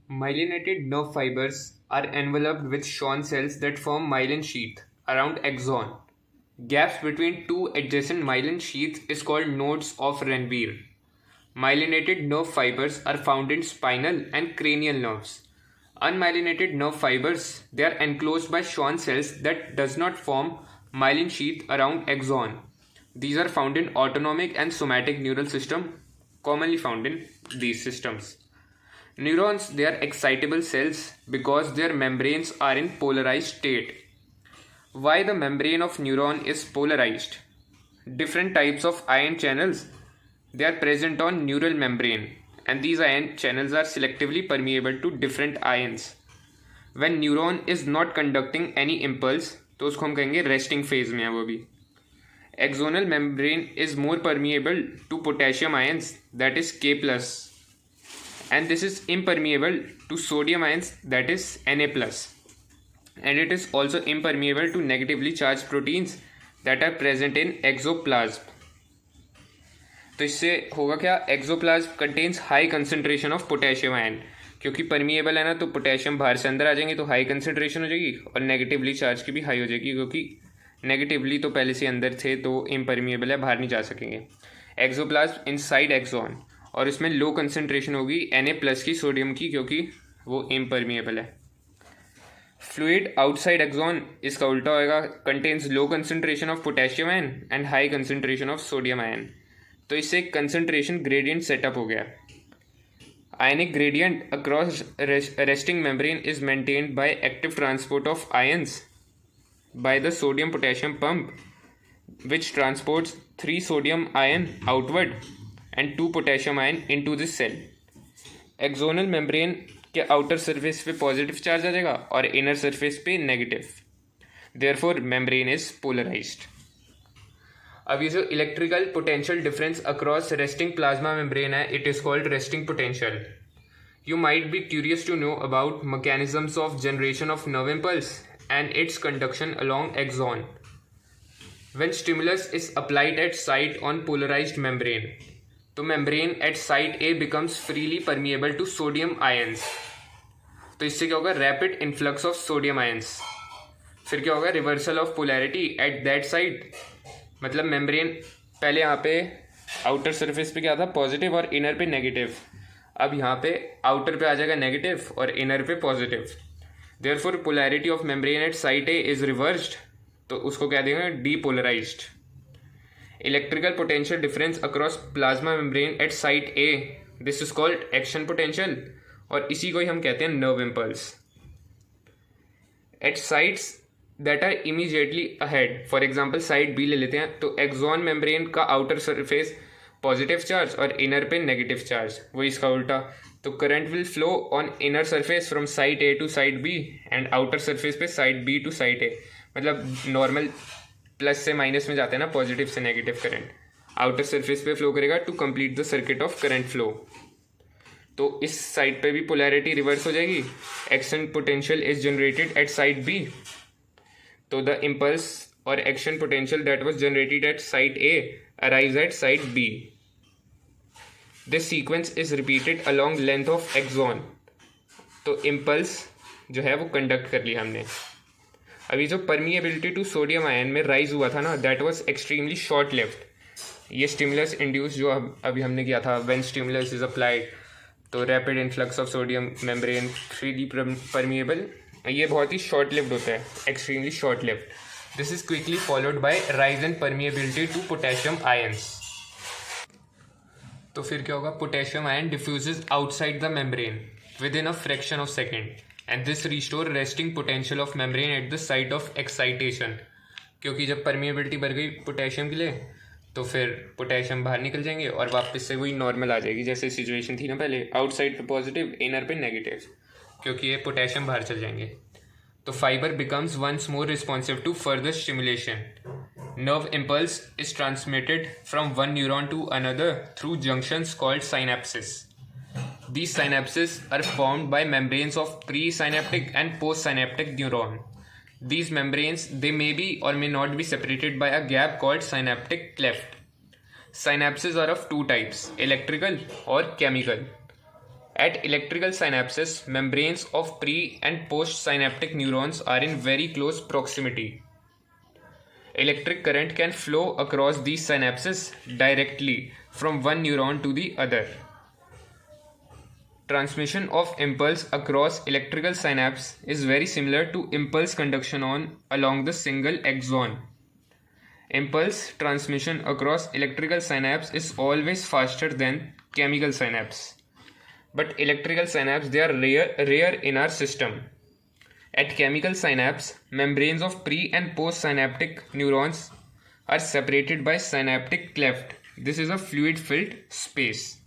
Myelinated nerve fibers are enveloped with Schwann cells that form myelin sheath around axon. Gaps between two adjacent myelin sheaths is called nodes of Ranvier. Myelinated nerve fibers are found in spinal and cranial nerves. Unmyelinated nerve fibers, they are enclosed by Schwann cells that does not form myelin sheath around axon. These are found in autonomic and somatic neural system, commonly found in these systems. Neurons, they are excitable cells because their membranes are in polarized state. Why the membrane of neuron is polarized? Different types of ion channels, they are present on neural membrane, and these ion channels are selectively permeable to different ions. When neuron is not conducting any impulse, तो उसको हम कहेंगे resting phase में है वो भी. Axonal membrane is more permeable to potassium ions, that is K+, and this is impermeable to sodium ions, that is Na+, and it is also impermeable to negatively charged proteins that are present in exoplasm. तो इससे होगा क्या, axoplasm contains high concentration of potassium ion, क्योंकि permeable है ना, तो potassium बाहर से अंदर आ जाएंगे तो हाई कंसंट्रेशन हो जाएगी, और नेगेटिवली चार्ज की भी हाई हो जाएगी, क्योंकि नेगेटिवली तो पहले से अंदर थे तो इम्परमिएबल है, बाहर नहीं जा सकेंगे. एक्सोप्लाज्म इनसाइड एक्सॉन, और इसमें लो कंसंट्रेशन होगी Na+ की, सोडियम की, क्योंकि वो इम्परमिएबल है. फ्लूइड आउटसाइड एक्सॉन, इसका उल्टा होएगा, contains low concentration of potassium ion and high concentration of sodium ion. तो इससे कंसंट्रेशन ग्रेडियंट सेटअप हो गया. Ionic gradient across resting membrane is maintained by active transport of ions by the sodium potassium pump, which transports 3 sodium ion outward and 2 potassium ion into this cell. Axonal membrane के outer surface पे positive charge आ जाएगा और inner surface पे negative. Therefore membrane is polarised. अब ये जो electrical potential difference across resting plasma membrane है, it is called resting potential. You might be curious to know about mechanisms of generation of nerve impulse and its conduction along axon. When stimulus is applied at site on polarized membrane, तो membrane at site A becomes freely permeable to sodium ions. तो इससे क्या होगा, rapid influx of sodium ions. फिर क्या होगा, reversal of polarity at that site. मतलब membrane पहले यहाँ पे outer surface पे क्या था, पॉजिटिव, और inner पे नेगेटिव. अब यहाँ पे outer पे आ जाएगा नेगेटिव और inner पे positive. Therefore polarity of membrane at site A is reversed, तो उसको क्या देंगे, depolarized. Electrical potential difference across plasma membrane at site A, this is called action potential, और इसी को ही हम कहते हैं nerve impulse. At sites that are immediately ahead, for example site B ले लेते हैं, तो एक्सॉन मेम्ब्रेन का आउटर सरफेस पॉजिटिव चार्ज और इनर पे नेगेटिव चार्ज, वो इसका उल्टा. तो current will flow on inner surface from site A to site B and outer surface पे साइट बी टू साइट ए. मतलब नॉर्मल प्लस से माइनस में जाते हैं ना, पॉजिटिव से नेगेटिव करंट आउटर सरफेस पे फ्लो करेगा to complete the circuit of current flow. तो इस साइड पे भी पोलैरिटी रिवर्स हो जाएगी. Action potential is generated at site B, तो द इम्पल्स और action potential that was generated at site A arrives at site B. This sequence is repeated along length of axon. तो impulse जो है वो conduct कर लिया हमने. अभी जो परमिएबिलिटी टू सोडियम आयन में राइज हुआ था ना, that was extremely short lived. ये स्टिमुलस इंड्यूस जो अभी हमने किया था, व्हेन स्टिमुलस इज अप्लाइड, तो rapid influx of sodium membrane freely permeable, ये बहुत ही शॉर्ट लिव्ड होता है, extremely short lived. This is quickly followed by rise in permeability to potassium ions. तो फिर क्या होगा, potassium ion diffuses outside the membrane within a fraction of second, and this restore resting potential of membrane at the site of excitation. क्योंकि जब permeability बढ़ गई potassium के लिए, तो फिर पोटेशियम बाहर निकल जाएंगे और वापस से वही नॉर्मल आ जाएगी जैसे सिचुएशन थी ना पहले, आउटसाइड पे पॉजिटिव, इनर पे नेगेटिव, क्योंकि ये पोटेशियम बाहर चल जाएंगे. तो fibre becomes once more responsive to further stimulation. Nerve impulse is transmitted from one neuron to another through junctions called synapses. These synapses are formed by membranes of presynaptic and postsynaptic neuron. These membranes, they may be or may not be separated by a gap called synaptic cleft. Synapses are of two types, electrical or chemical. At electrical synapses, membranes of pre- and postsynaptic neurons are in very close proximity. Electric current can flow across these synapses directly from one neuron to the other. Transmission of impulse across electrical synapse is very similar to impulse conduction along the single axon. Impulse transmission across electrical synapse is always faster than chemical synapse. But electrical synapse, they are rare in our system. At chemical synapse, membranes of pre- and postsynaptic neurons are separated by synaptic cleft. This is a fluid-filled space.